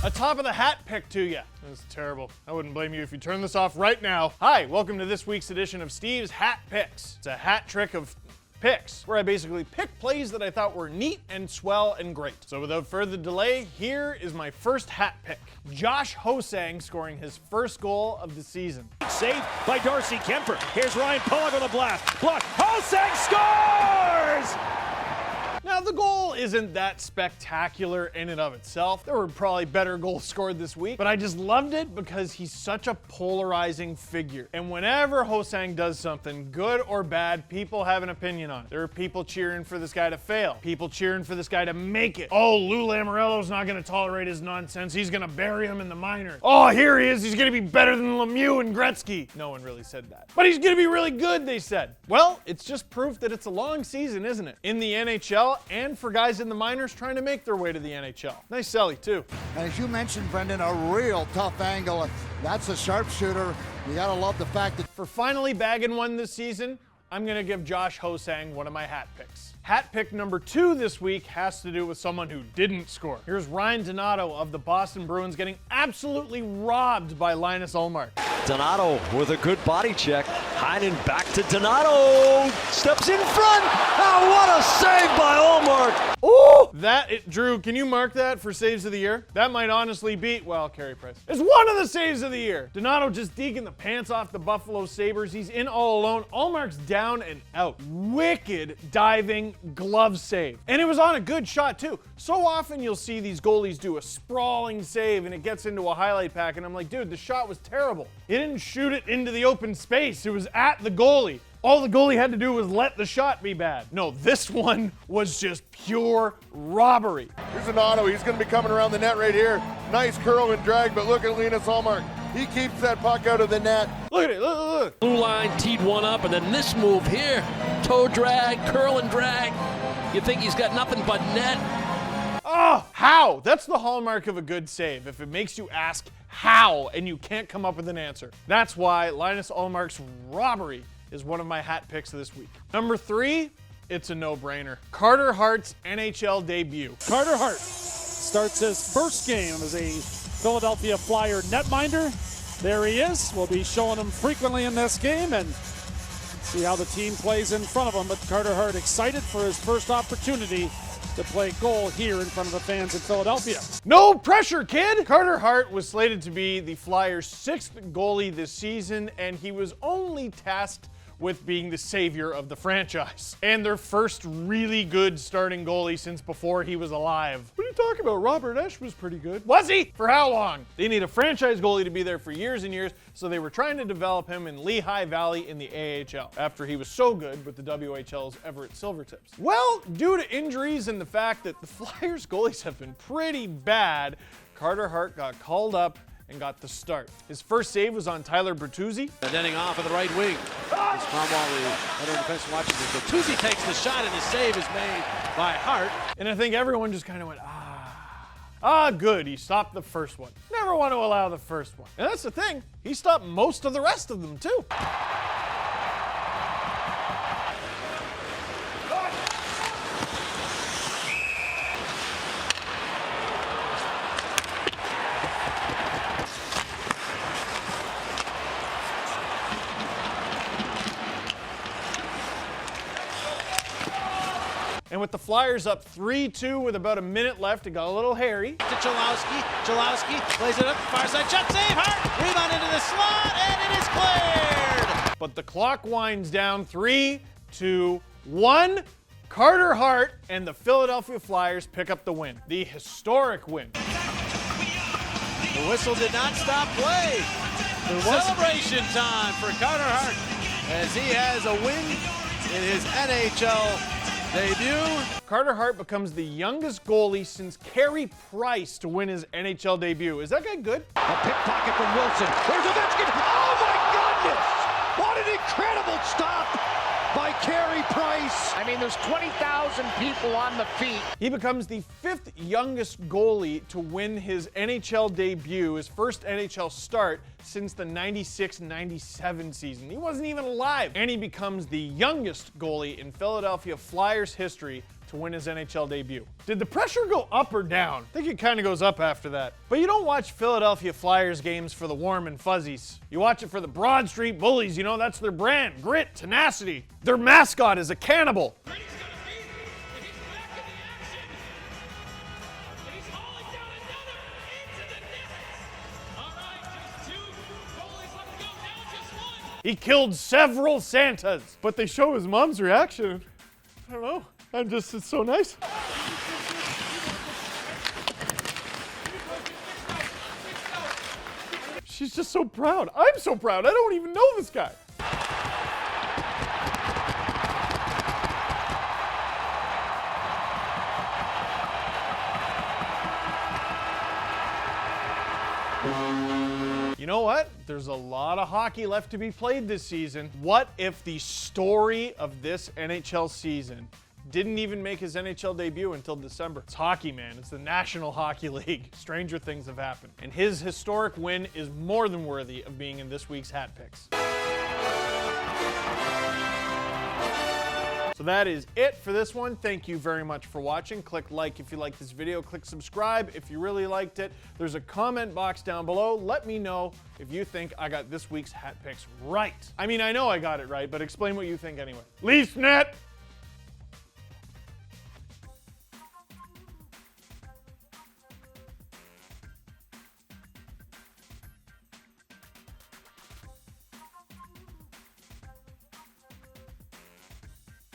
A top of the hat pick to you. That's terrible. I wouldn't blame you if you turn this off right now. Hi, welcome to this week's edition of Steve's Hat Picks. It's a hat trick of picks, where I basically pick plays that I thought were neat and swell and great. So without further delay, here is my first hat pick. Josh Ho-Sang scoring his first goal of the season. Saved by Darcy Kemper. Here's Ryan Pollock on the blast. Block. Ho-Sang scores! Now, the goal isn't that spectacular in and of itself. There were probably better goals scored this week, but I just loved it because he's such a polarizing figure. And whenever Ho-Sang does something, good or bad, people have an opinion on it. There are people cheering for this guy to fail, people cheering for this guy to make it. Oh, Lou Lamoriello's not going to tolerate his nonsense. He's going to bury him in the minors. Oh, here he is. He's going to be better than Lemieux and Gretzky. No one really said that. But he's going to be really good, they said. Well, it's just proof that it's a long season, isn't it? In the NHL, and for guys in the minors trying to make their way to the NHL. Nice Selly, too. And as you mentioned, Brendan, a real tough angle. That's a sharpshooter. You gotta love the fact that for finally bagging one this season, I'm gonna give Josh Ho-Sang one of my hat picks. Hat pick number 2 this week has to do with someone who didn't score. Here's Ryan Donato of the Boston Bruins getting absolutely robbed by Linus Ullmark. Donato with a good body check. Heinen back to Donato. Steps in front. Oh, what a save by Ullmark. Ooh! Drew, can you mark that for saves of the year? That might honestly beat, well, Carey Price. It's one of the saves of the year. Donato just deking the pants off the Buffalo Sabres. He's in all alone. Ullmark's down and out. Wicked diving glove save. And it was on a good shot too. So often you'll see these goalies do a sprawling save and it gets into a highlight pack and I'm like, dude, the shot was terrible. He didn't shoot it into the open space. It was at the goalie. All the goalie had to do was let the shot be bad. No, this one was just pure robbery. Here's Donato. He's going to be coming around the net right here. Nice curl and drag, but look at Linus Ullmark. He keeps that puck out of the net. Look at it, look. Blue line teed one up, and then this move here. Toe drag, curl and drag. You think he's got nothing but net. Oh, how? That's the hallmark of a good save. If it makes you ask how and you can't come up with an answer. That's why Linus Ullmark's robbery is one of my hat picks this week. Number 3, it's a no-brainer. Carter Hart's NHL debut. Carter Hart starts his first game as a Philadelphia Flyer netminder. There he is. We'll be showing him frequently in this game and see how the team plays in front of him. But Carter Hart excited for his first opportunity to play goal here in front of the fans in Philadelphia. No pressure, kid! Carter Hart was slated to be the Flyers' 6th goalie this season, and he was only tasked with being the savior of the franchise. And their first really good starting goalie since before he was alive. What are you talking about? Robert Esch was pretty good. Was he? For how long? They need a franchise goalie to be there for years and years, so they were trying to develop him in Lehigh Valley in the AHL, after he was so good with the WHL's Everett Silvertips. Well, due to injuries and the fact that the Flyers goalies have been pretty bad, Carter Hart got called up and got the start. His first save was on Tyler Bertuzzi. And ending off on the right wing. As Cromwell, the other defense watching this. Bertuzzi takes the shot and the save is made by Hart. And I think everyone just kind of went, good, he stopped the first one. Never want to allow the first one. And that's the thing, he stopped most of the rest of them too. And with the Flyers up 3-2 with about a minute left, it got a little hairy. To Cholowski plays it up, far side shot, save, Hart, rebound into the slot, and it is cleared. But the clock winds down, 3, 2, 1. Carter Hart and the Philadelphia Flyers pick up the win. The historic win. The whistle did not stop play. Celebration time for Carter Hart as he has a win in his NHL debut. Carter Hart becomes the youngest goalie since Carey Price to win his NHL debut. Is that guy good? A pickpocket from Wilson. There's Ovechkin. Oh my goodness! What an incredible stop by Carey Price. I mean, there's 20,000 people on the feet. He becomes the 5th youngest goalie to win his NHL debut, his first NHL start since the 96-97 season. He wasn't even alive. And he becomes the youngest goalie in Philadelphia Flyers history to win his NHL debut. Did the pressure go up or down? I think it kind of goes up after that. But you don't watch Philadelphia Flyers games for the warm and fuzzies. You watch it for the Broad Street Bullies. You know, that's their brand. Grit, tenacity. Their mascot is a cannibal. He killed several Santas, but they show his mom's reaction. I don't know. It's so nice. She's just so proud. I'm so proud. I don't even know this guy. You know what? There's a lot of hockey left to be played this season. What if the story of this NHL season didn't even make his NHL debut until December? It's hockey, man. It's the National Hockey League. Stranger things have happened. And his historic win is more than worthy of being in this week's Hat Picks. So that is it for this one. Thank you very much for watching. Click like if you like this video. Click subscribe if you really liked it. There's a comment box down below. Let me know if you think I got this week's Hat Picks right. I mean, I know I got it right, but explain what you think anyway. Leafs net!